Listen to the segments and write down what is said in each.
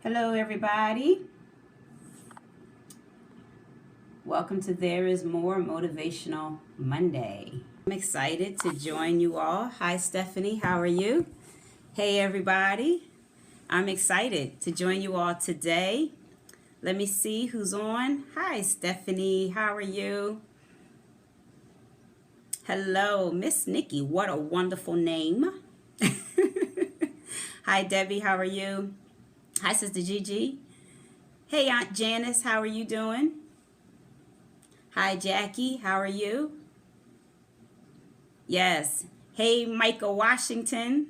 Hello, everybody. Welcome to There Is More Motivational Monday. I'm excited to join you all. Hi, Stephanie. How are you? Hey, everybody. I'm excited to join you all today. Let me see who's on. Hi, Stephanie. How are you? Hello, Miss Nikki. What a wonderful name. Hi, Debbie. How are you? Hi, Sister Gigi. Hey, Aunt Janice. How are you doing? Hi, Jackie. How are you? Yes. Hey, Micah Washington.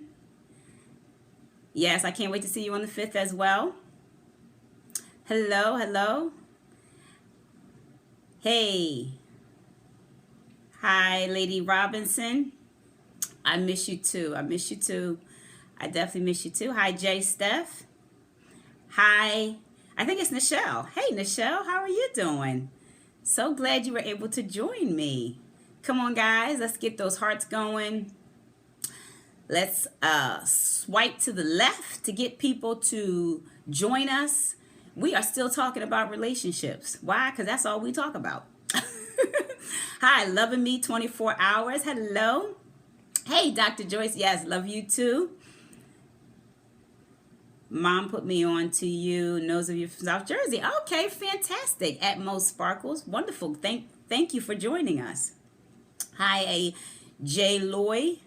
Yes, I can't wait to see you on the 5th as well. Hello, hello. Hey. Hi, Lady Robinson. I miss you too. I miss you too. I definitely miss you too. Hi, Jay Steph. Hi. I think it's Nichelle. Hey, Nichelle. How are you doing? So glad you were able to join me. Come on, guys. Let's get those hearts going. Let's swipe to the left to get people to join us. We are still talking about relationships. Why? Because that's all we talk about. Hi, loving me 24 hours. Hello. Hey, Dr. Joyce. Yes, love you too. Mom put me on to you. Knows of you from South Jersey. Okay, fantastic. At Most Sparkles. Wonderful. Thank you for joining us. Hi, J. Loy.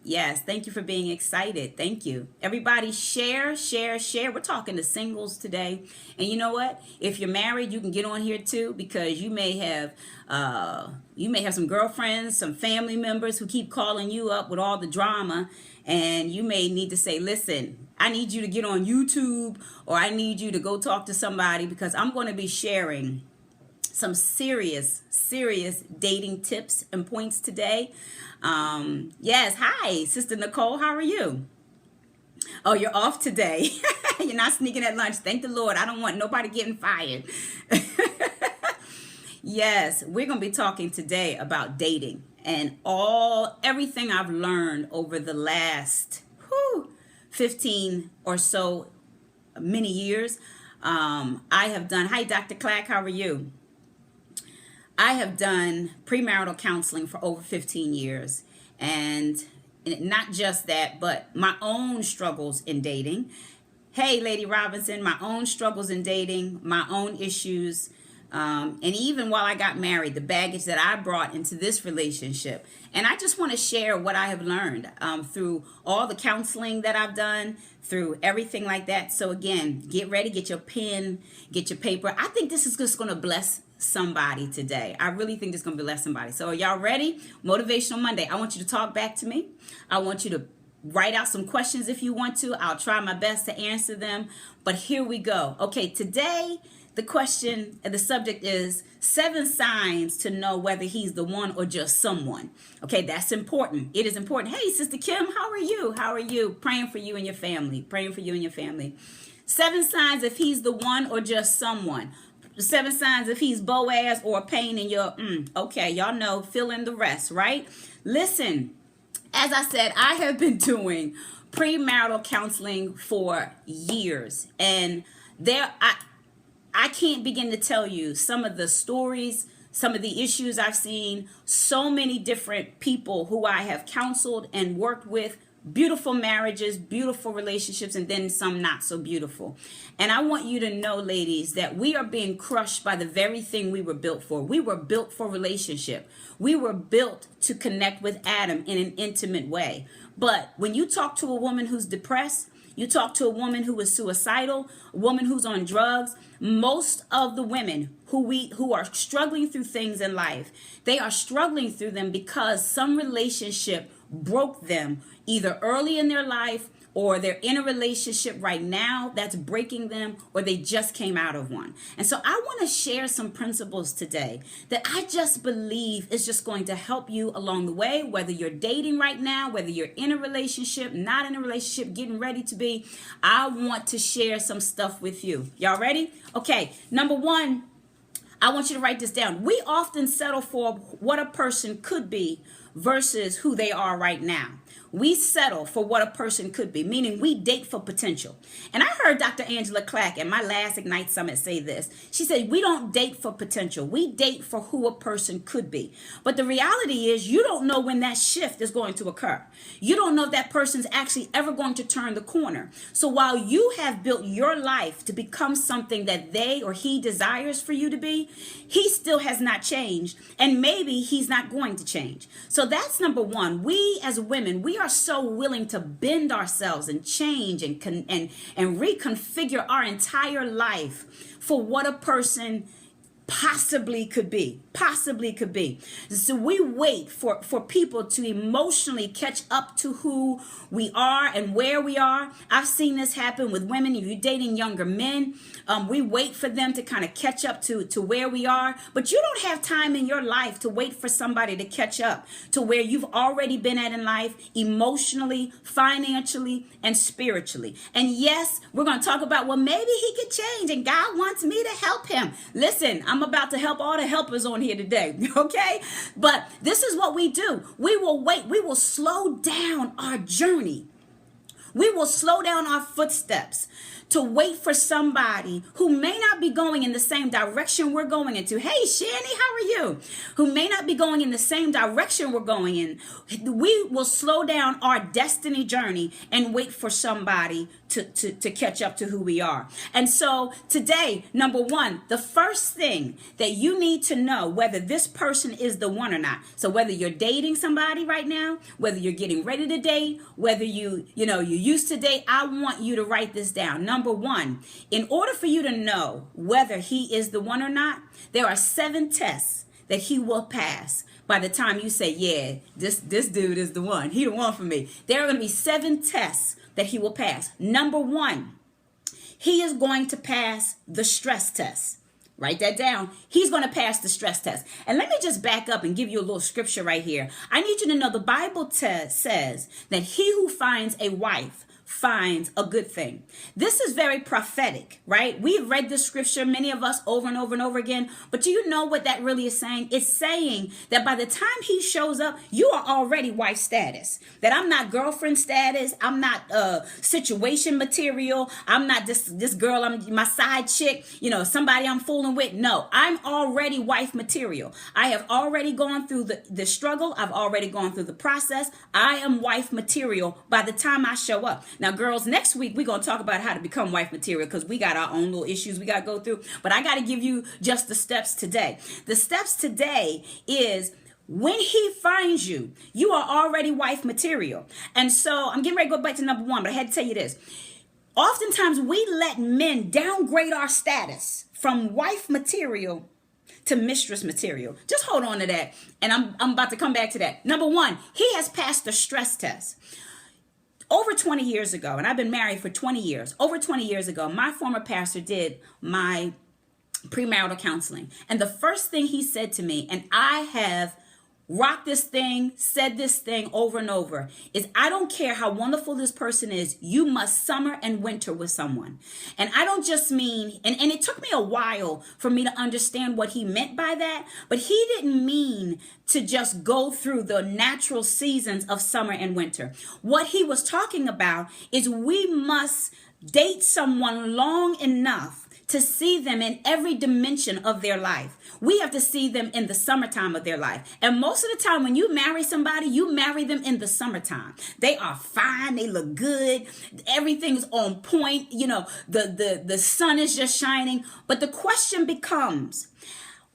Yes, thank you for being excited. Thank you. Everybody share, share, share. We're talking to singles today. And you know what? If you're married, you can get on here too, because you may have some girlfriends, some family members who keep calling you up with all the drama, and you may need to say, listen, I need you to get on YouTube, or I need you to go talk to somebody, because I'm going to be sharing some serious dating tips and points today. Yes, hi, Sister Nicole, how are you? Oh, you're off today. You're not sneaking at lunch. Thank the Lord. I don't want nobody getting fired. Yes, we're going to be talking today about dating and everything I've learned over the last 15 or so many years. I have done, hi, Dr. Clack, how are you? I have done premarital counseling for over 15 years, and not just that, but my own struggles in dating. Hey, Lady Robinson, my own struggles in dating, my own issues, and even while I got married, the baggage that I brought into this relationship. And I just want to share what I have learned through all the counseling that I've done, through everything like that. So again, get ready, get your pen, get your paper. I think this is just going to bless somebody today. I really think this is going to bless somebody. So are y'all ready? Motivational Monday. I want you to talk back to me. I want you to write out some questions if you want to. I'll try my best to answer them. But here we go. Okay, today the question and the subject is 7 signs to know whether he's the one or just someone. Okay, that's important. It is important. Hey, Sister Kim, how are you? How are you? Praying for you and your family. Praying for you and your family. 7 signs if he's the one or just someone. 7 signs if he's Boaz or a pain in your, okay, y'all know, fill in the rest, right? Listen, as I said, I have been doing premarital counseling for years, and I can't begin to tell you some of the stories, some of the issues I've seen, so many different people who I have counseled and worked with, beautiful marriages, beautiful relationships, and then some not so beautiful. And I want you to know, ladies, that we are being crushed by the very thing we were built for. We were built for relationship. We were built to connect with Adam in an intimate way. But when you talk to a woman who's depressed, you talk to a woman who is suicidal, a woman who's on drugs, most of the women who are struggling through things in life, they are struggling through them because some relationship broke them either early in their life, or they're in a relationship right now that's breaking them, or they just came out of one. And so I want to share some principles today that I just believe is just going to help you along the way, whether you're dating right now, whether you're in a relationship, not in a relationship, getting ready to be. I want to share some stuff with you. Y'all ready? Okay, number 1, I want you to write this down. We often settle for what a person could be versus who they are right now. we settle for what a person could be, meaning we date for potential. And I heard Dr. Angela Clack at my last Ignite Summit say this. She said, we don't date for potential. We date for who a person could be. But the reality is you don't know when that shift is going to occur. You don't know if that person's actually ever going to turn the corner. So while you have built your life to become something that they or he desires for you to be, he still has not changed. And maybe he's not going to change. So that's number one. We as women, we are so willing to bend ourselves and change and reconfigure our entire life for what a person possibly could be. So we wait for people to emotionally catch up to who we are and where we are. I've seen this happen with women. If you're dating younger men, we wait for them to kind of catch up to where we are. But you don't have time in your life to wait for somebody to catch up to where you've already been at in life, emotionally, financially, and spiritually. And yes, we're going to talk about, well, maybe he could change and God wants me to help him. Listen, I'm about to help all the helpers on here today, okay? But this is what we do. We will wait. We will slow down our journey. We will slow down our footsteps to wait for somebody who may not be going in the same direction we're going into. Hey, Shani, how are you? Who may not be going in the same direction we're going in. We will slow down our destiny journey and wait for somebody to catch up to who we are. And so today, number one, the first thing that you need to know whether this person is the one or not. So whether you're dating somebody right now, whether you're getting ready to date, whether you used to date, I want you to write this down. Number one, in order for you to know whether he is the one or not, there are 7 tests that he will pass by the time you say, yeah, this dude is the one. He the one for me. There are going to be 7 tests that he will pass. Number one, he is going to pass the stress test. Write that down. He's going to pass the stress test. And let me just back up and give you a little scripture right here. I need you to know the Bible says that he who finds a wife finds a good thing. This is very prophetic, right? We've read this scripture, many of us, over and over and over again. But do you know what that really is saying? It's saying that by the time he shows up, you are already wife status. That I'm not girlfriend status. I'm not situation material. I'm not this girl. I'm my side chick. Somebody I'm fooling with. No, I'm already wife material. I have already gone through the struggle. I've already gone through the process. I am wife material by the time I show up. Now, girls, next week, we're going to talk about how to become wife material because we got our own little issues we got to go through. But I got to give you just the steps today. The steps today is when he finds you, you are already wife material. And so I'm getting ready to go back to number one, but I had to tell you this. Oftentimes, we let men downgrade our status from wife material to mistress material. Just hold on to that. And I'm about to come back to that. Number one, he has passed the stress test. Over 20 years ago, and I've been married for 20 years, over 20 years ago, my former pastor did my premarital counseling. And the first thing he said to me, and I have rocked this thing, said this thing over and over, is I don't care how wonderful this person is, you must summer and winter with someone. And I don't just mean, and it took me a while for me to understand what he meant by that, but he didn't mean to just go through the natural seasons of summer and winter. What he was talking about is we must date someone long enough to see them in every dimension of their life. We have to see them in the summertime of their life. And most of the time when you marry somebody, you marry them in the summertime. They are fine. They look good. Everything's on point. The sun is just shining. But the question becomes,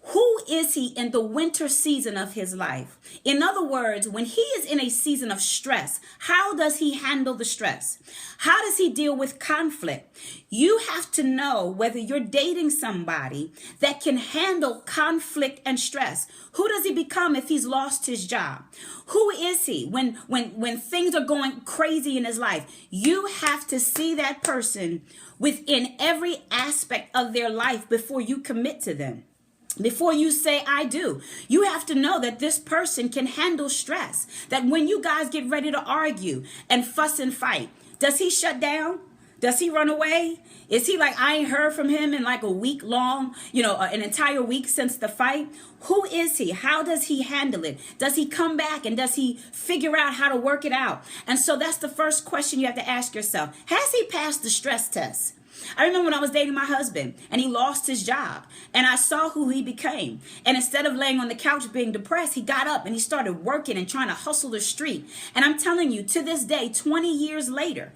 who is he in the winter season of his life? In other words, when he is in a season of stress, how does he handle the stress? How does he deal with conflict? You have to know whether you're dating somebody that can handle conflict and stress. Who does he become if he's lost his job? Who is he when things are going crazy in his life? You have to see that person within every aspect of their life before you commit to them. Before you say, I do, you have to know that this person can handle stress. That when you guys get ready to argue and fuss and fight, does he shut down? Does he run away? Is he like, I ain't heard from him in like a week long, an entire week since the fight? Who is he? How does he handle it? Does he come back and does he figure out how to work it out? And so that's the first question you have to ask yourself. Has he passed the stress test? I remember when I was dating my husband and he lost his job and I saw who he became. And instead of laying on the couch being depressed, he got up and he started working and trying to hustle the street. And I'm telling you, to this day, 20 years later,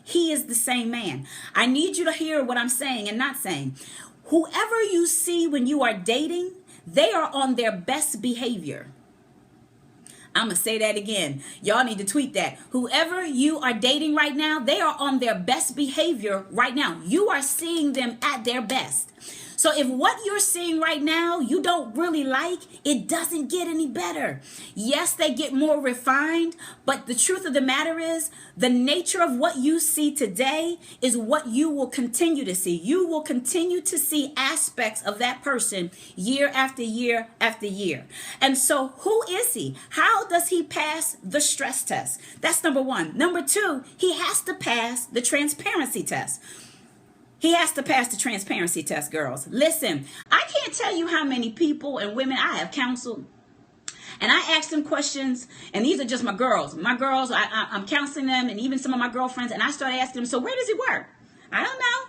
he is the same man. I need you to hear what I'm saying and not saying. Whoever you see when you are dating, they are on their best behavior. I'm going to say that again. Y'all need to tweet that. Whoever you are dating right now, they are on their best behavior right now. You are seeing them at their best. So if what you're seeing right now you don't really like, it doesn't get any better. Yes, they get more refined, but the truth of the matter is the nature of what you see today is what you will continue to see. You will continue to see aspects of that person year after year after year. And so who is he? How does he pass the stress test? That's number one. Number two, he has to pass the transparency test. He has to pass the transparency test, girls. Listen, I can't tell you how many people and women I have counseled. And I ask them questions, and these are just my girls. My girls, I'm counseling them, and even some of my girlfriends, and I started asking them, so where does he work? I don't know.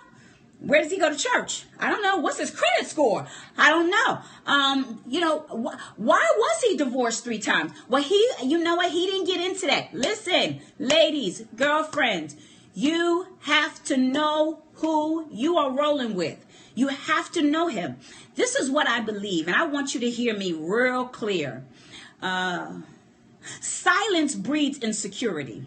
Where does he go to church? I don't know. What's his credit score? I don't know. Why was he divorced 3 times? Well, you know what? He didn't get into that. Listen, ladies, girlfriends, you have to know who you are rolling with. You have to know him. This is what I believe, and I want you to hear me real clear. Silence breeds insecurity.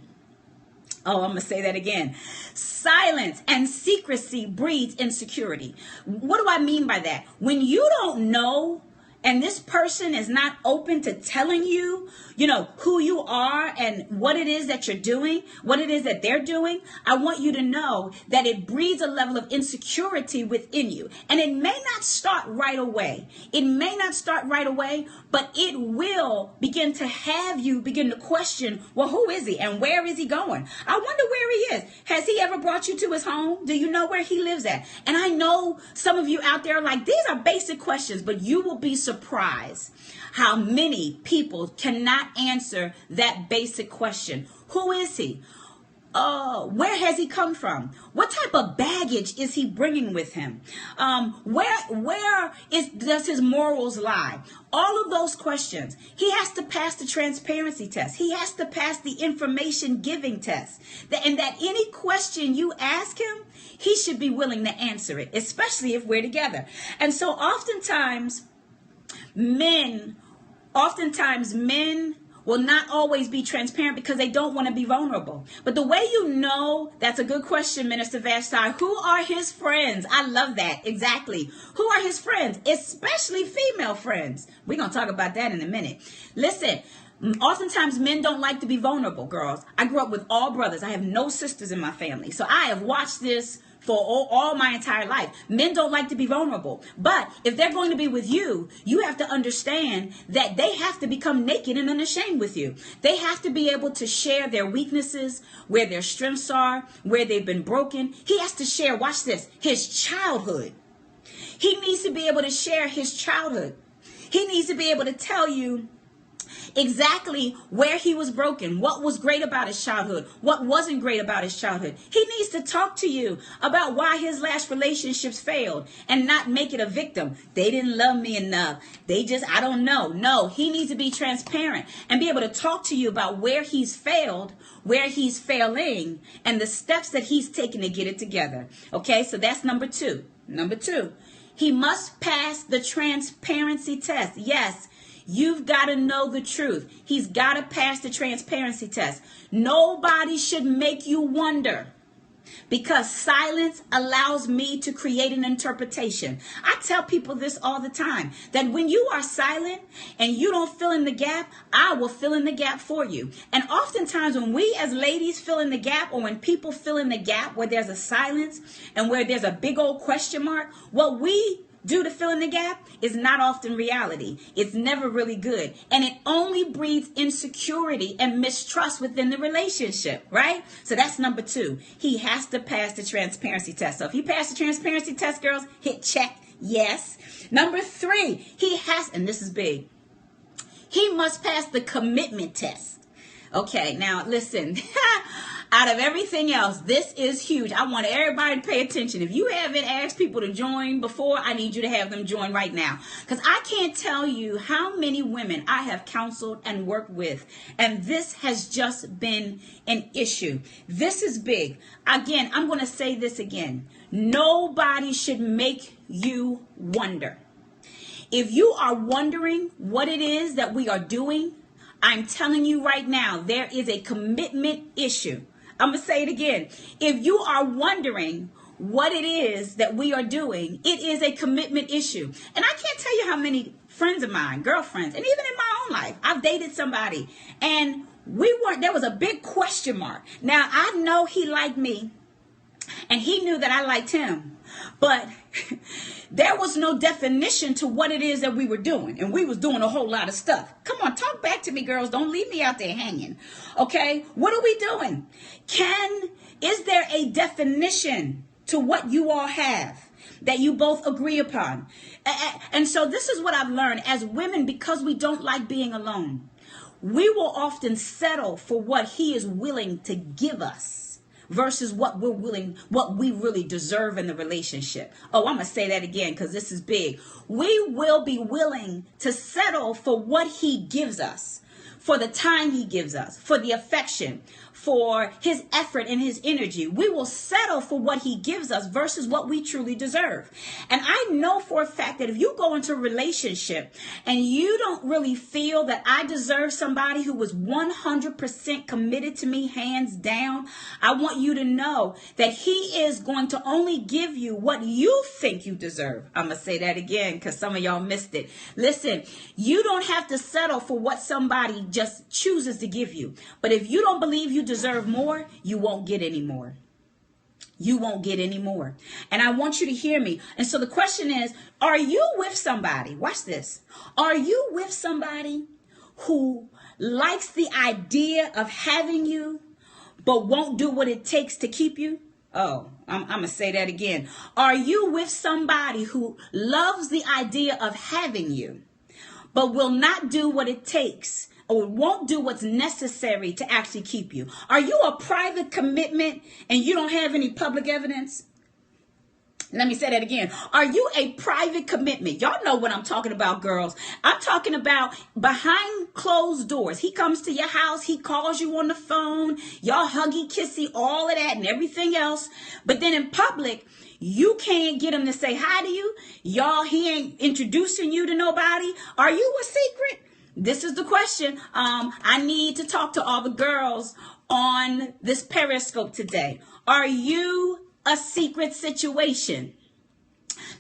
Oh, I'm going to say that again. Silence and secrecy breeds insecurity. What do I mean by that? When you don't know and this person is not open to telling you, who you are and what it is that you're doing, what it is that they're doing, I want you to know that it breeds a level of insecurity within you. And it may not start right away. But it will begin to have you begin to question, well, who is he and where is he going? I wonder where he is. Has he ever brought you to his home? Do you know where he lives at? And I know some of you out there are like, these are basic questions, but you will be surprised how many people cannot answer that basic question. Who is he? Where has he come from? What type of baggage is he bringing with him? Does his morals lie? All of those questions. He has to pass the transparency test. He has to pass the information giving test. And that any question you ask him, he should be willing to answer it, especially if we're together. And so oftentimes men will not always be transparent because they don't want to be vulnerable. But the way you know, that's a good question, Minister Vashti. Who are his friends? I love that. Exactly. Who are his friends? Especially female friends. We're going to talk about that in a minute. Listen, oftentimes men don't like to be vulnerable, girls. I grew up with all brothers. I have no sisters in my family. So I have watched this for all my entire life. Men don't like to be vulnerable. But if they're going to be with you, you have to understand that they have to become naked and unashamed with you. They have to be able to share their weaknesses, where their strengths are, where they've been broken. He has to share, watch this, his childhood. He needs to be able to share his childhood. He needs to be able to tell you exactly where he was broken, what was great about his childhood, what wasn't great about his childhood. He needs to talk to you about why his last relationships failed and not make it a victim. They didn't love me enough. I don't know. No, he needs to be transparent and be able to talk to you about where he's failed, where he's failing, and the steps that he's taken to get it together. Okay, so that's number 2. Number 2, he must pass the transparency test. Yes. You've got to know the truth. He's got to pass the transparency test. Nobody should make you wonder, because silence allows me to create an interpretation. I tell people this all the time, that when you are silent and you don't fill in the gap, I will fill in the gap for you. And oftentimes when we as ladies fill in the gap, or when people fill in the gap where there's a silence and where there's a big old question mark, what we do to fill in the gap is not often reality. It's never really good. And it only breeds insecurity and mistrust within the relationship, right? So that's number 2. He has to pass the transparency test. So if he passed the transparency test, girls, hit check. Yes. Number 3, he has, and this is big, he must pass the commitment test. Okay, now listen, out of everything else, this is huge. I want everybody to pay attention. If you haven't asked people to join before, I need you to have them join right now. Because I can't tell you how many women I have counseled and worked with, and this has just been an issue. This is big. Again, I'm going to say this again. Nobody should make you wonder. If you are wondering what it is that we are doing, I'm telling you right now, there is a commitment issue. I'm going to say it again. If you are wondering what it is that we are doing, it is a commitment issue. And I can't tell you how many friends of mine, girlfriends, and even in my own life, I've dated somebody and there was a big question mark. Now, I know he liked me and he knew that I liked him, but there was no definition to what it is that we were doing. And we was doing a whole lot of stuff. Come on, talk back to me, girls. Don't leave me out there hanging. Okay, what are we doing? Is there a definition to what you all have that you both agree upon? And so this is what I've learned as women, because we don't like being alone. We will often settle for what he is willing to give us versus what we really deserve in the relationship. Oh, I'm going to say that again because this is big. We will be willing to settle for what he gives us, for the time he gives us, for the affection, for his effort and his energy. We will settle for what he gives us versus what we truly deserve. And I know for a fact that if you go into a relationship and you don't really feel that I deserve somebody who was 100% committed to me, hands down, I want you to know that he is going to only give you what you think you deserve. I'm going to say that again because some of y'all missed it. Listen, you don't have to settle for what somebody just chooses to give you. But if you don't believe you deserve more, you won't get any more. You won't get any more. And I want you to hear me. And so the question is, are you with somebody? Watch this. Are you with somebody who likes the idea of having you, but won't do what it takes to keep you? Oh, I'm going to say that again. Are you with somebody who loves the idea of having you, but will not do what it takes or won't do what's necessary to actually keep you? Are you a private commitment and you don't have any public evidence? Let me say that again. Are you a private commitment? Y'all know what I'm talking about, girls. I'm talking about behind closed doors. He comes to your house. He calls you on the phone. Y'all huggy, kissy, all of that and everything else. But then in public, you can't get him to say hi to you. He ain't introducing you to nobody. Are you a secret? This is the question. I need to talk to all the girls on this Periscope today. Are you a secret situation?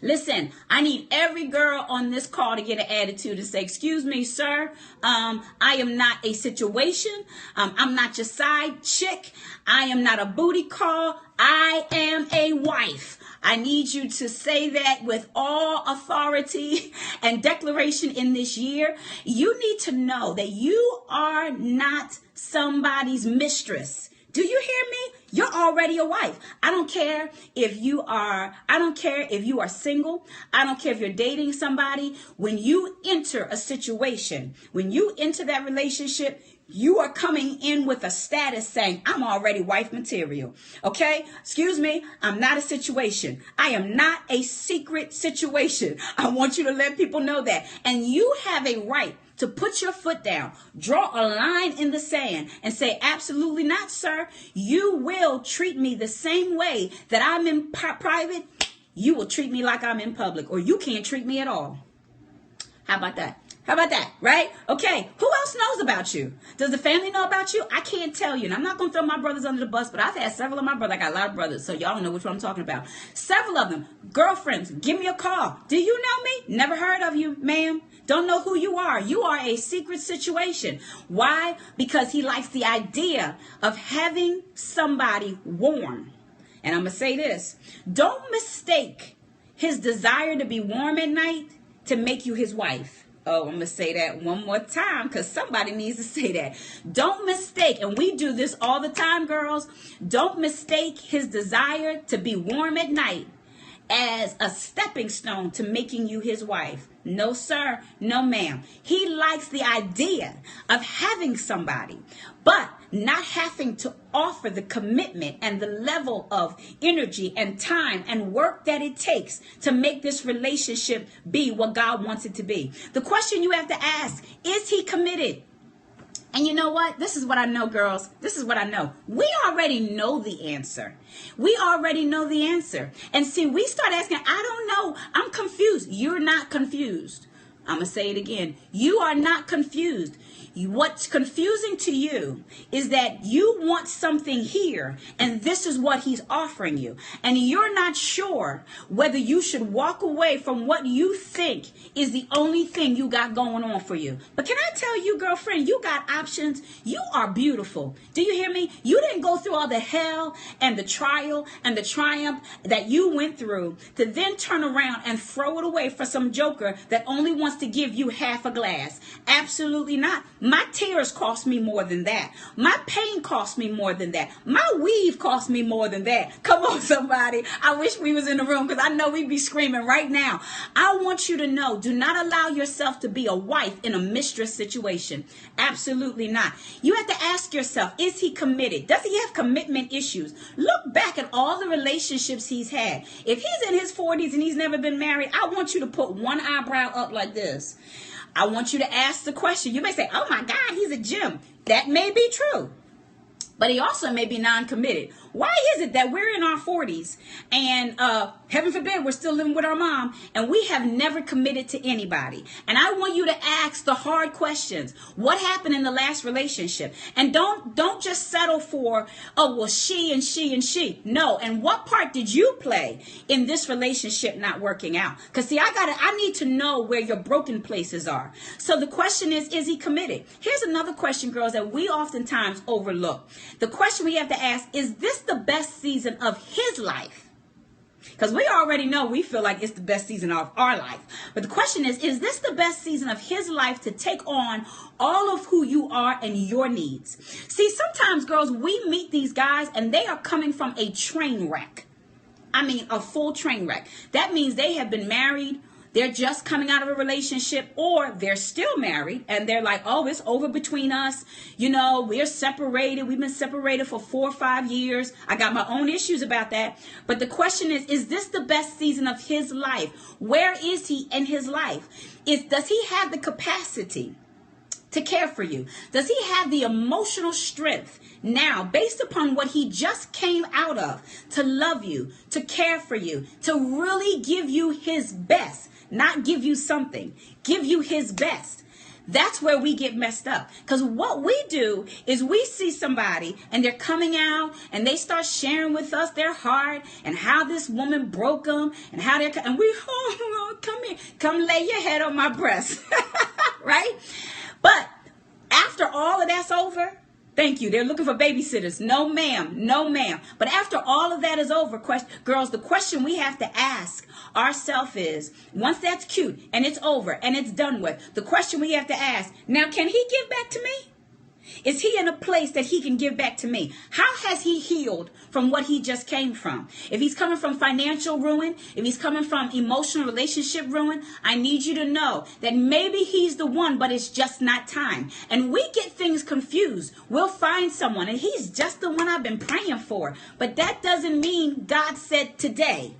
Listen, I need every girl on this call to get an attitude and say, excuse me, sir, I am not a situation. I'm not your side chick. I am not a booty call. I am a wife. I need you to say that with all authority and declaration in this year. You need to know that you are not somebody's mistress. Do you hear me? You're already a wife. I don't care if you are single. I don't care if you're dating somebody. When you enter a situation, when you enter that relationship, you are coming in with a status saying, I'm already wife material. Okay? Excuse me. I'm not a situation. I am not a secret situation. I want you to let people know that. And you have a right to put your foot down, draw a line in the sand and say, absolutely not, sir. You will treat me the same way that I'm in private. You will treat me like I'm in public, or you can't treat me at all. How about that? How about that? Right? Okay. Who else knows about you? Does the family know about you? I can't tell you. And I'm not going to throw my brothers under the bus, but I've had several of my brothers. I got a lot of brothers, so y'all don't know which one I'm talking about. Several of them, girlfriends, give me a call. Do you know me? Never heard of you, ma'am. Don't know who you are. You are a secret situation. Why? Because he likes the idea of having somebody warm. And I'm going to say this. Don't mistake his desire to be warm at night to make you his wife. Oh, I'm going to say that one more time because somebody needs to say that. Don't mistake, and we do this all the time, girls. Don't mistake his desire to be warm at night as a stepping stone to making you his wife. No, sir. No, ma'am. He likes the idea of having somebody, but not having to offer the commitment and the level of energy and time and work that it takes to make this relationship be what God wants it to be. The question you have to ask, is he committed? And you know what? This is what I know, girls. This is what I know. We already know the answer. We already know the answer. And see, we start asking, I don't know. I'm confused. You're not confused. I'm going to say it again. You are not confused. What's confusing to you is that you want something here, and this is what he's offering you. And you're not sure whether you should walk away from what you think is the only thing you got going on for you. But can I tell you, girlfriend, you got options. You are beautiful. Do you hear me? You didn't go through all the hell and the trial and the triumph that you went through to then turn around and throw it away for some joker that only wants to give you half a glass. Absolutely not. My tears cost me more than that. My pain cost me more than that. My weave cost me more than that. Come on, somebody. I wish we was in the room because I know we'd be screaming right now. I want you to know, do not allow yourself to be a wife in a mistress situation. Absolutely not. You have to ask yourself, is he committed? Does he have commitment issues? Look back at all the relationships he's had. If he's in his 40s and he's never been married, I want you to put one eyebrow up like this. I want you to ask the question. You may say, oh my God, he's a gem. That may be true. But he also may be non-committed. Why is it that we're in our 40s and heaven forbid we're still living with our mom and we have never committed to anybody? And I want you to ask the hard questions. What happened in the last relationship? And don't just settle for, oh, well, she and she and she. No. And what part did you play in this relationship not working out? Because see, I need to know where your broken places are. So the question is he committed? Here's another question, girls, that we oftentimes overlook. The question we have to ask, is this the best season of his life? Because we already know we feel like it's the best season of our life. But the question is this the best season of his life to take on all of who you are and your needs? See, sometimes, girls, we meet these guys and they are coming from a train wreck. I mean, a full train wreck. That means they have been married. They're just coming out of a relationship, or they're still married and they're like, oh, it's over between us. You know, we're separated. We've been separated for 4 or 5 years. I got my own issues about that. But the question is this the best season of his life? Where is he in his life? Does he have the capacity to care for you? Does he have the emotional strength now, based upon what he just came out of, to love you, to care for you, to really give you his best? Not give you something, give you his best. That's where we get messed up. Because what we do is we see somebody and they're coming out and they start sharing with us their heart and how this woman broke them and how they're, and we, oh, come here, come lay your head on my breast, right? But after all of that's over, thank you. They're looking for babysitters. No, ma'am. No, ma'am. But after all of that is over, girls, the question we have to ask ourselves is, once that's cute and it's over and it's done with, the question we have to ask, now, can he give back to me? Is he in a place that he can give back to me? How has he healed from what he just came from? If he's coming from financial ruin, if he's coming from emotional relationship ruin, I need you to know that maybe he's the one, but it's just not time. And we get things confused. We'll find someone and he's just the one I've been praying for. But that doesn't mean God said today.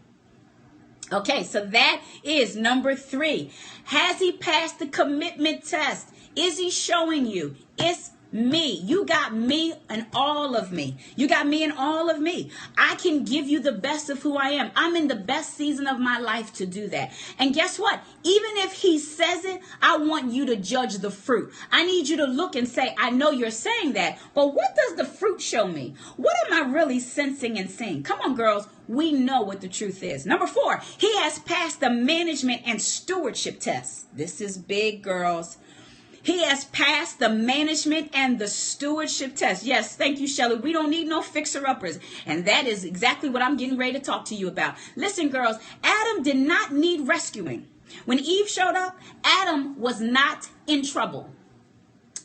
Okay, so that is number 3. Has he passed the commitment test? Is he showing you? It's me. You got me and all of me. You got me and all of me. I can give you the best of who I am. I'm in the best season of my life to do that. And guess what? Even if he says it, I want you to judge the fruit. I need you to look and say, I know you're saying that, but what does the fruit show me? What am I really sensing and seeing? Come on, girls. We know what the truth is. Number 4, he has passed the management and stewardship test. This is big, girls. He has passed the management and the stewardship test. Yes, thank you, Shelley. We don't need no fixer-uppers. And that is exactly what I'm getting ready to talk to you about. Listen, girls, Adam did not need rescuing. When Eve showed up, Adam was not in trouble.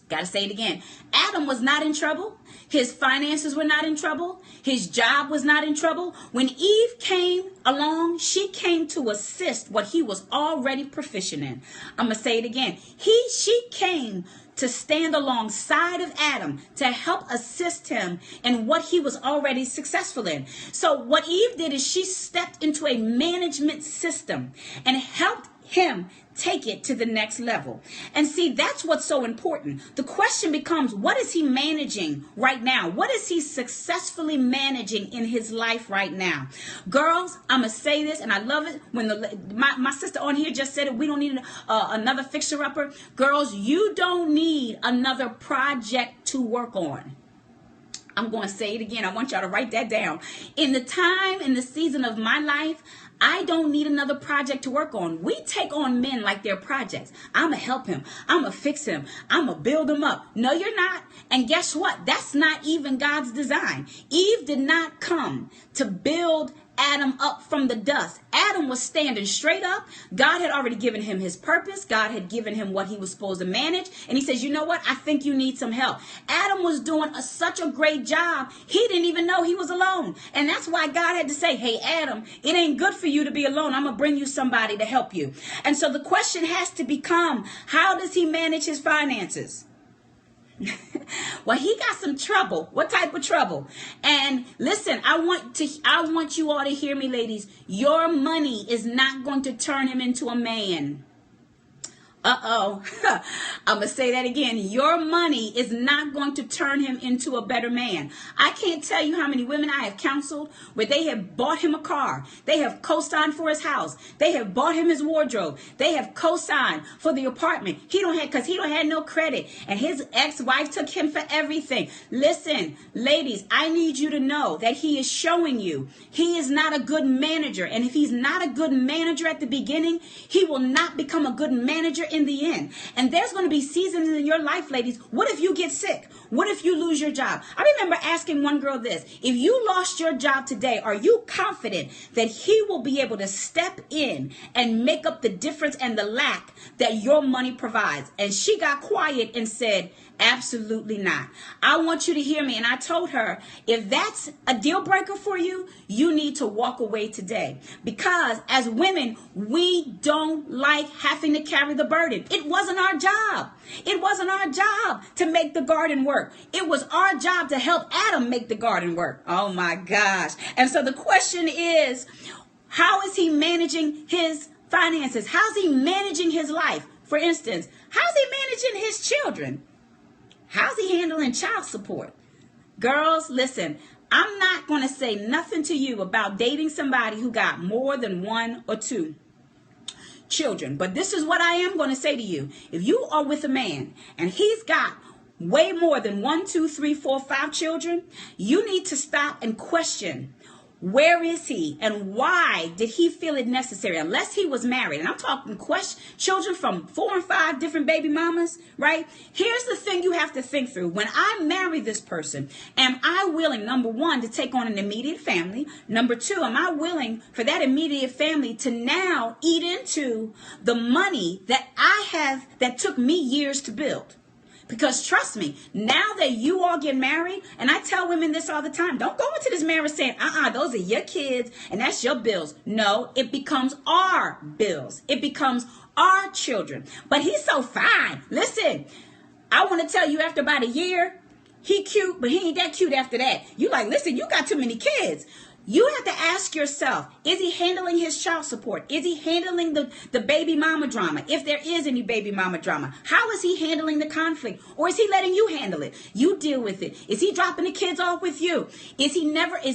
Got to say it again. Adam was not in trouble. His finances were not in trouble. His job was not in trouble. When Eve came along, she came to assist what he was already proficient in. I'm going to say it again. She came to stand alongside of Adam to help assist him in what he was already successful in. So what Eve did is she stepped into a management system and helped him take it to the next level. And see, that's what's so important. The question becomes, what is he managing right now? What is he successfully managing in his life right now? Girls, I'm going to say this, and I love it when my sister on here just said it. We don't need another fixer-upper. Girls, you don't need another project to work on. I'm going to say it again. I want y'all to write that down. In the season of my life, I don't need another project to work on. We take on men like they're projects. I'm going to help him. I'm going to fix him. I'm going to build him up. No, you're not. And guess what? That's not even God's design. Eve did not come to build Adam up from the dust. Adam was standing straight up. God had already given him his purpose. God had given him what he was supposed to manage. And he says, you know what? I think you need some help. Adam was doing such a great job. He didn't even know he was alone. And that's why God had to say, hey, Adam, it ain't good for you to be alone. I'm going to bring you somebody to help you. And so the question has to become, how does he manage his finances? Well, he got some trouble. What type of trouble? And listen, I want you all to hear me, ladies. Your money is not going to turn him into a man. I'm going to say that again. Your money is not going to turn him into a better man. I can't tell you how many women I have counseled where they have bought him a car. They have co-signed for his house. They have bought him his wardrobe. They have co-signed for the apartment. Because he don't have no credit. And his ex-wife took him for everything. Listen, ladies, I need you to know that he is showing you he is not a good manager. And if he's not a good manager at the beginning, he will not become a good manager in the end. And there's going to be seasons in your life, ladies. What if you get sick? What if you lose your job? I remember asking one girl this: if you lost your job today, are you confident that he will be able to step in and make up the difference and the lack that your money provides? And she got quiet and said, absolutely not. I want you to hear me. And I told her, if that's a deal breaker for you, you need to walk away today. Because as women, we don't like having to carry the burden. It wasn't our job. It wasn't our job to make the garden work. It was our job to help Adam make the garden work. Oh my gosh. And so the question is, how is he managing his finances? How's he managing his life? For instance, how's he managing his children? How's he handling child support? Girls, listen, I'm not going to say nothing to you about dating somebody who got more than 1 or 2 children. But this is what I am going to say to you. If you are with a man and he's got way more than 1, 2, 3, 4, 5 children, you need to stop and question, where is he and why did he feel it necessary? Unless he was married. And I'm talking children from 4 and 5 different baby mamas, right? Here's the thing you have to think through. When I marry this person, am I willing, number 1, to take on an immediate family? Number 2, am I willing for that immediate family to now eat into the money that I have that took me years to build? Because trust me, now that you all get married, and I tell women this all the time, don't go into this marriage saying, those are your kids and that's your bills. No, it becomes our bills. It becomes our children. But he's so fine. Listen, I want to tell you, after about a year, he cute, but he ain't that cute after that. You like, listen, you got too many kids. You have to ask yourself, is he handling his child support? Is he handling the baby mama drama? If there is any baby mama drama, how is he handling the conflict? Or is he letting you handle it? You deal with it. Is he dropping the kids off with you? Is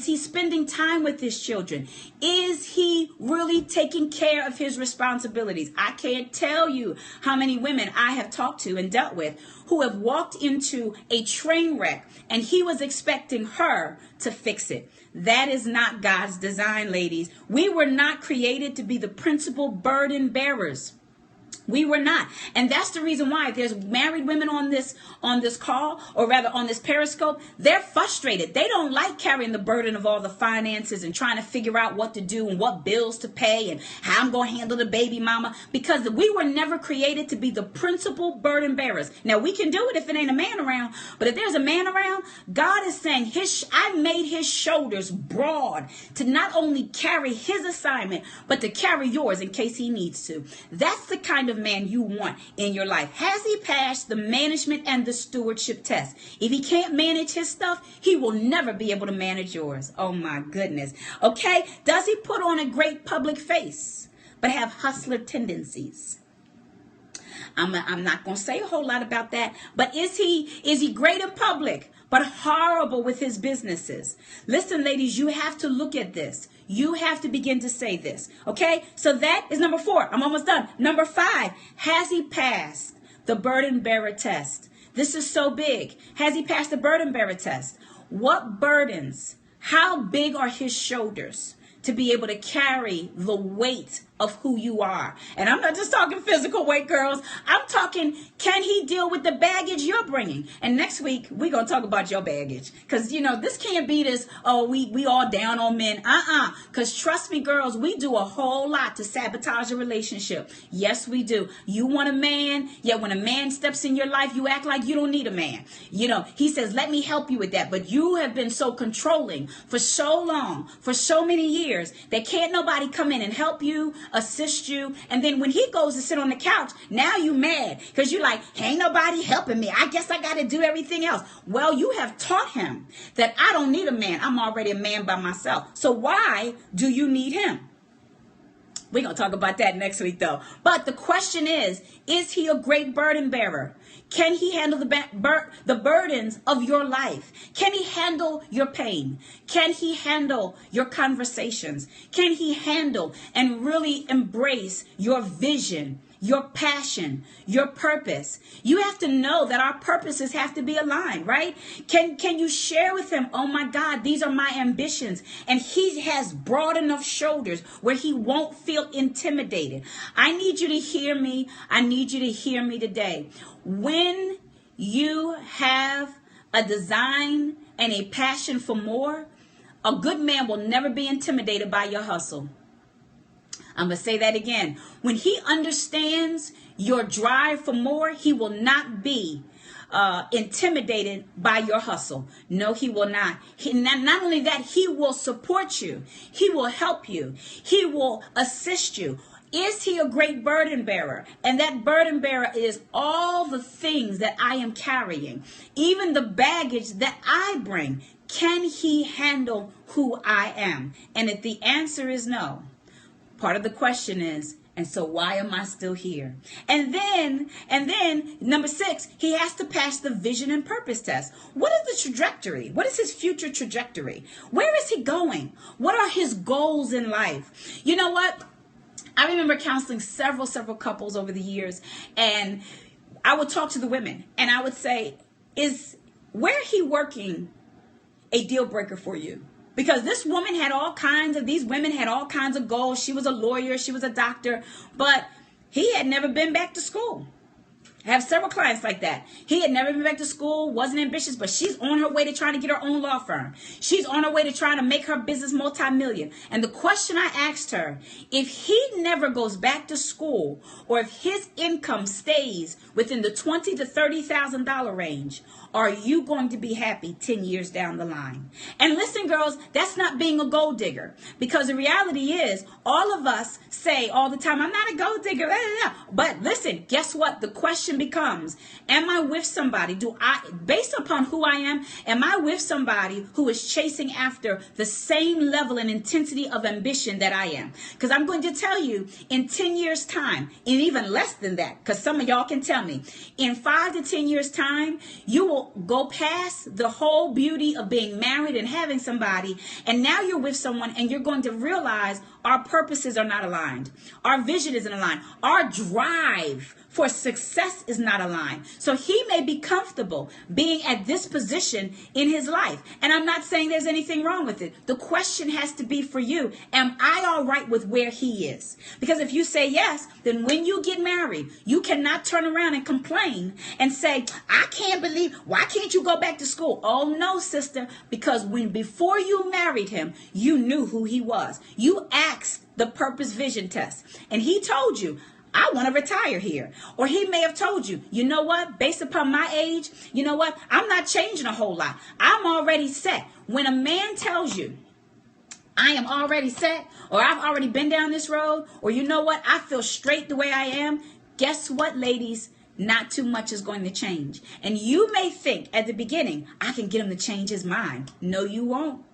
he spending time with his children? Is he really taking care of his responsibilities? I can't tell you how many women I have talked to and dealt with who have walked into a train wreck and he was expecting her to fix it. That is not God's design, ladies. We were not created to be the principal burden bearers. We were not. And that's the reason why if there's married women on this call, or rather on this Periscope, they're frustrated. They don't like carrying the burden of all the finances and trying to figure out what to do and what bills to pay and how I'm going to handle the baby mama, because we were never created to be the principal burden bearers. Now, we can do it if it ain't a man around, but if there's a man around, God is saying I made his shoulders broad to not only carry his assignment, but to carry yours in case he needs to. That's the kind of man you want in your life. Has he passed the management and the stewardship test? If he can't manage his stuff, he will never be able to manage yours. Oh my goodness. Okay. Does he put on a great public face, but have hustler tendencies? I'm not going to say a whole lot about that, but is he great in public, but horrible with his businesses? Listen, ladies, you have to look at this. You have to begin to say this. Okay. So that is number 4. I'm almost done. Number 5, has he passed the burden bearer test? This is so big. Has he passed the burden bearer test? What burdens? How big are his shoulders to be able to carry the weight of who you are? And I'm not just talking physical weight, girls. I'm talking, can he deal with the baggage you're bringing? And next week, we're going to talk about your baggage. Because, this can't be this, oh, we all down on men. Because trust me, girls, we do a whole lot to sabotage a relationship. Yes, we do. You want a man, yet when a man steps in your life, you act like you don't need a man. He says, let me help you with that. But you have been so controlling for so long, for so many years, that can't nobody come in and help you, assist you. And then when he goes to sit on the couch, now you mad because you're like, ain't nobody helping me. I guess I got to do everything else. Well, you have taught him that I don't need a man. I'm already a man by myself. So why do you need him? We're going to talk about that next week, though. But the question is he a great burden bearer? Can he handle the burdens of your life? Can he handle your pain? Can he handle your conversations? Can he handle and really embrace your vision, your passion, your purpose? You have to know that our purposes have to be aligned, right? Can you share with him, oh my God, these are my ambitions. And he has broad enough shoulders where he won't feel intimidated. I need you to hear me. I need you to hear me today. When you have a design and a passion for more, a good man will never be intimidated by your hustle. I'm going to say that again. When he understands your drive for more, he will not be intimidated by your hustle. No, he will not. Not only that, he will support you. He will help you. He will assist you. Is he a great burden bearer? And that burden bearer is all the things that I am carrying, even the baggage that I bring. Can he handle who I am? And if the answer is no, part of the question is, and so why am I still here? And then number 6, he has to pass the vision and purpose test. What is the trajectory? What is his future trajectory? Where is he going? What are his goals in life? You know what? I remember counseling several couples over the years, and I would talk to the women and I would say, is where he working a deal breaker for you? Because these women had all kinds of goals. She was a lawyer, she was a doctor, but he had never been back to school. I have several clients like that. He had never been back to school, wasn't ambitious, but she's on her way to trying to get her own law firm. She's on her way to trying to make her business multi-million. And the question I asked her, if he never goes back to school, or if his income stays within the $20,000 to $30,000 range, are you going to be happy 10 years down the line? And listen, girls, that's not being a gold digger. Because the reality is, all of us say all the time, I'm not a gold digger. But listen, guess what? The question becomes, am I with somebody? Based upon who I am I with somebody who is chasing after the same level and intensity of ambition that I am? Because I'm going to tell you, in 10 years' time, and even less than that, because some of y'all can tell me, in 5 to 10 years' time, you will go past the whole beauty of being married and having somebody, and now you're with someone and you're going to realize our purposes are not aligned. Our vision isn't aligned. Our drive for success is not aligned. So he may be comfortable being at this position in his life. And I'm not saying there's anything wrong with it. The question has to be for you, am I all right with where he is? Because if you say yes, then when you get married, you cannot turn around and complain and say, I can't believe, why can't you go back to school? Oh no, sister, because before you married him, you knew who he was. You asked the purpose vision test and he told you, I want to retire here. Or he may have told you, you know what, based upon my age, you know what, I'm not changing a whole lot. I'm already set. When a man tells you, I am already set, or I've already been down this road, or you know what, I feel straight the way I am, guess what, ladies? Not too much is going to change. And you may think at the beginning, I can get him to change his mind. No, you won't.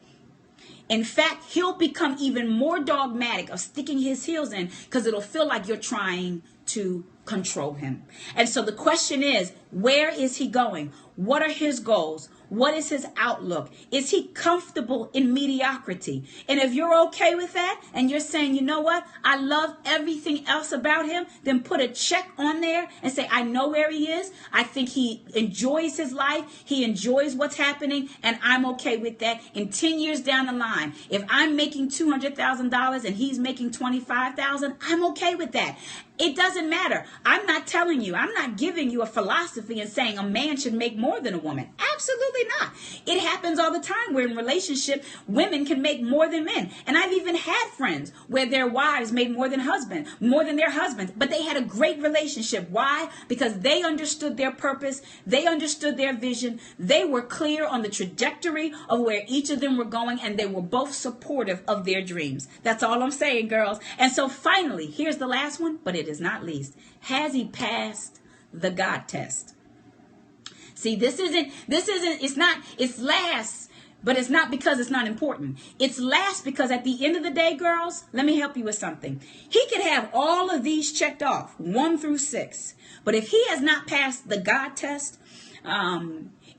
In fact, he'll become even more dogmatic of sticking his heels in because it'll feel like you're trying to control him. And so the question is, where is he going? What are his goals? What is his outlook? Is he comfortable in mediocrity? And if you're okay with that and you're saying, you know what, I love everything else about him, then put a check on there and say, I know where he is. I think he enjoys his life. He enjoys what's happening. And I'm okay with that. In 10 years down the line, if I'm making $200,000 and he's making $25,000, I'm okay with that. It doesn't matter. I'm not telling you, I'm not giving you a philosophy and saying a man should make more than a woman. Absolutely not. It happens all the time where in relationship, women can make more than men. And I've even had friends where their wives made more than their husbands, but they had a great relationship. Why? Because they understood their purpose. They understood their vision. They were clear on the trajectory of where each of them were going, and they were both supportive of their dreams. That's all I'm saying, girls. And so finally, here's the last one, but it is not least. Has he passed the God test? See, it's last, but it's not because it's not important. It's last because at the end of the day, girls, let me help you with something. He could have all of these checked off, 1 through 6. But if he has not passed the God test,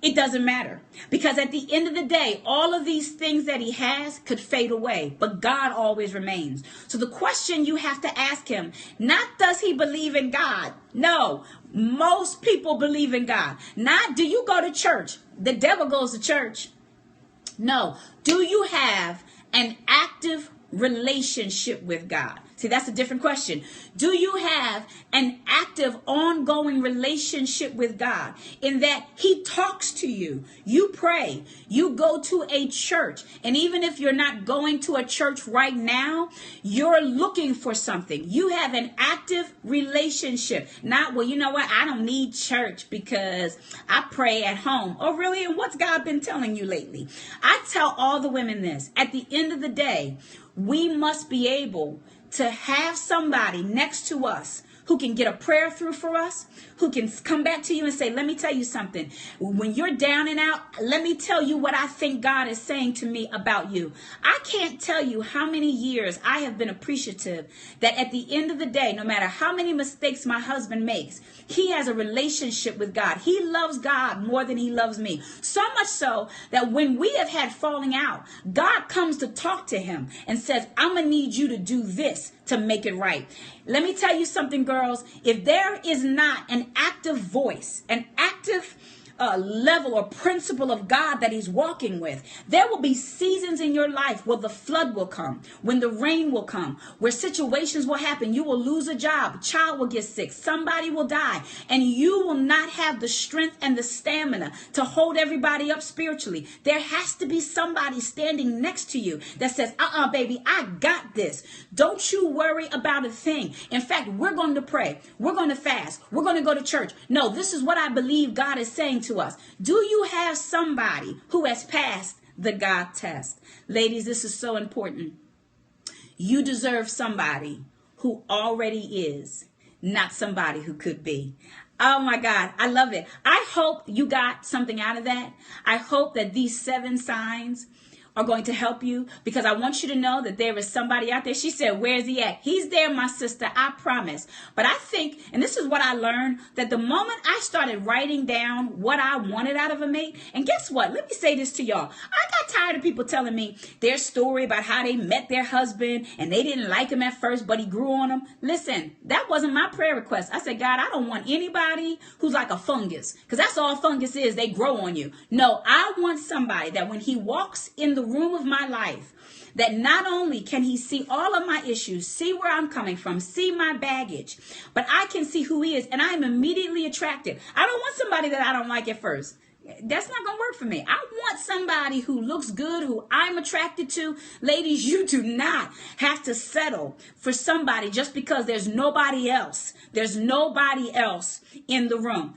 it doesn't matter, because at the end of the day, all of these things that he has could fade away, but God always remains. So the question you have to ask him, not does he believe in God? No, most people believe in God. Not do you go to church? The devil goes to church. No, do you have an active relationship with God? See, that's a different question. Do you have an active, ongoing relationship with God in that he talks to you? You pray. You go to a church. And even if you're not going to a church right now, you're looking for something. You have an active relationship. Not, well, you know what? I don't need church because I pray at home. Oh, really? And what's God been telling you lately? I tell all the women this. At the end of the day, we must be able to have somebody next to us who can get a prayer through for us, who can come back to you and say, let me tell you something. When you're down and out, let me tell you what I think God is saying to me about you. I can't tell you how many years I have been appreciative that at the end of the day, no matter how many mistakes my husband makes, he has a relationship with God. He loves God more than he loves me. So much so that when we have had falling out, God comes to talk to him and says, I'm going to need you to do this to make it right. Let me tell you something, girls. If there is not an active voice, an active level or principle of God that he's walking with, there will be seasons in your life where the flood will come, when the rain will come, where situations will happen. You will lose a job, a child will get sick, somebody will die, and you will not have the strength and the stamina to hold everybody up spiritually. There has to be somebody standing next to you that says, baby, I got this. Don't you worry about a thing. In fact, we're going to pray. We're going to fast. We're going to go to church. No, this is what I believe God is saying to us. Do you have somebody who has passed the God test? Ladies, this is so important. You deserve somebody who already is, not somebody who could be. Oh my God, I love it. I hope you got something out of that. I hope that these 7 signs are going to help you, because I want you to know that there is somebody out there. She said, where's he at? He's there, my sister, I promise. But I think, and this is what I learned, that the moment I started writing down what I wanted out of a mate, and guess what? Let me say this to y'all. I got tired of people telling me their story about how they met their husband and they didn't like him at first, but he grew on them. Listen, that wasn't my prayer request. I said, God, I don't want anybody who's like a fungus, because that's all fungus is. They grow on you. No, I want somebody that when he walks in the room of my life, that not only can he see all of my issues, see where I'm coming from, see my baggage, but I can see who he is, and I am immediately attracted. I don't want somebody that I don't like at first. That's not going to work for me. I want somebody who looks good, who I'm attracted to. Ladies, you do not have to settle for somebody just because there's nobody else. There's nobody else in the room.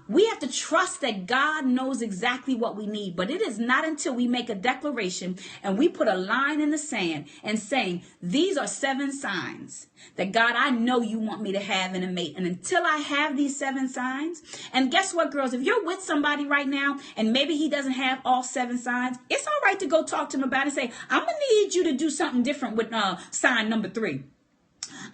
We have to trust that God knows exactly what we need. But it is not until we make a declaration and we put a line in the sand and saying, these are 7 signs that God, I know you want me to have in a mate. And until I have these 7 signs, and guess what, girls, if you're with somebody right now and maybe he doesn't have all 7 signs, it's all right to go talk to him about it and say, I'm going to need you to do something different with sign number 3.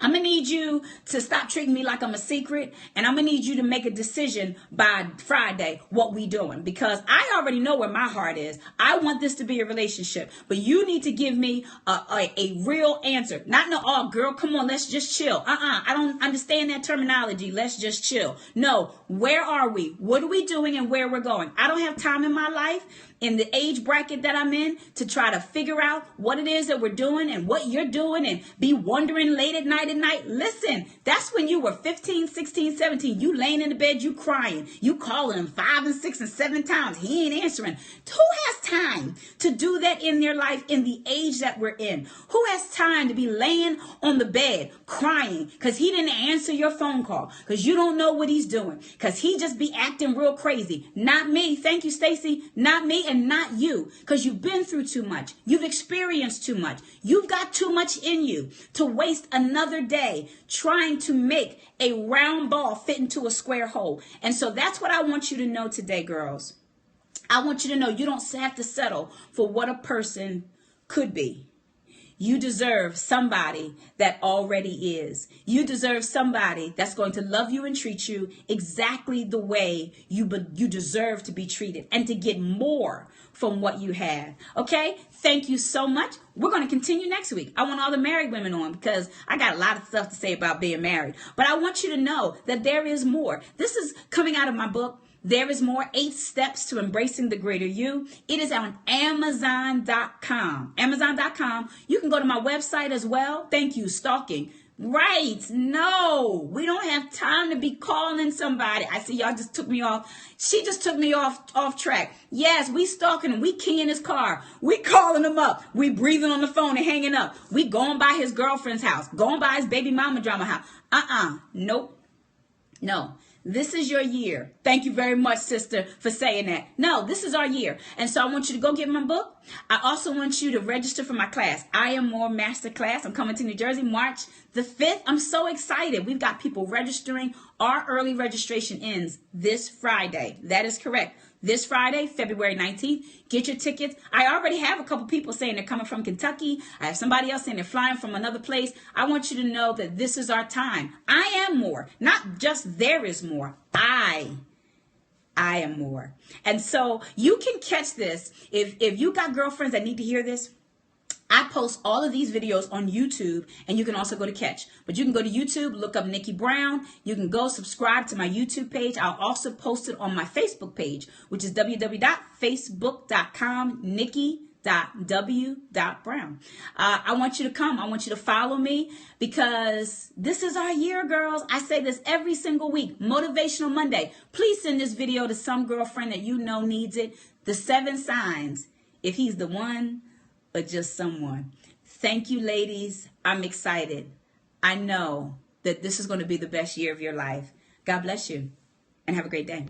I'm going to need you to stop treating me like I'm a secret. And I'm going to need you to make a decision by Friday what we doing. Because I already know where my heart is. I want this to be a relationship. But you need to give me a real answer. Not no, oh, girl, come on, let's just chill. I don't understand that terminology. Let's just chill. No, where are we? What are we doing and where we're going? I don't have time in my life, in the age bracket that I'm in, to try to figure out what it is that we're doing and what you're doing and be wondering late at night. Listen, that's when you were 15, 16, 17. You laying in the bed, you crying. You calling him 5 and 6 and 7 times. He ain't answering. Who has time to do that in their life in the age that we're in? Who has time to be laying on the bed crying because he didn't answer your phone call, because you don't know what he's doing, because he just be acting real crazy? Not me. Thank you, Stacy. Not me and not you, because you've been through too much. You've experienced too much. You've got too much in you to waste another day trying to make a round ball fit into a square hole. And so that's what I want you to know today, girls. I want you to know you don't have to settle for what a person could be. You deserve somebody that already is. You deserve somebody that's going to love you and treat you exactly the way you deserve to be treated, and to get more from what you have. Okay? Thank you so much. We're going to continue next week. I want all the married women on, because I got a lot of stuff to say about being married. But I want you to know that there is more. This is coming out of my book, There Is More, 8 Steps to Embracing the Greater You. It is on Amazon.com. Amazon.com. You can go to my website as well. Thank you, stalking. Right. No, we don't have time to be calling somebody. I see y'all just took me off. She just took me off track. Yes, we stalking him. We keying his car. We calling him up. We breathing on the phone and hanging up. We going by his girlfriend's house. Going by his baby mama drama house. Nope. No. This is your year. Thank you very much, sister, for saying that. No, this is our year. And so I want you to go get my book. I also want you to register for my class, I Am More Masterclass. I'm coming to New Jersey, March the 5th. I'm so excited. We've got people registering. Our early registration ends this Friday. That is correct. This Friday, February 19th. Get your tickets. I already have a couple people saying they're coming from Kentucky. I have somebody else saying they're flying from another place. I want you to know that this is our time. I am more. Not just there is more. I am more. And so you can catch this. If you got girlfriends that need to hear this, I post all of these videos on YouTube, and you can also go to Catch. But you can go to YouTube, look up Nikki Brown. You can go subscribe to my YouTube page. I'll also post it on my Facebook page, which is www.facebook.com/Nikki.w.brown. I want you to come. I want you to follow me, because this is our year, girls. I say this every single week. Motivational Monday. Please send this video to some girlfriend that you know needs it. The 7 signs, if he's the one or just someone. Thank you, ladies. I'm excited. I know that this is going to be the best year of your life. God bless you, and have a great day.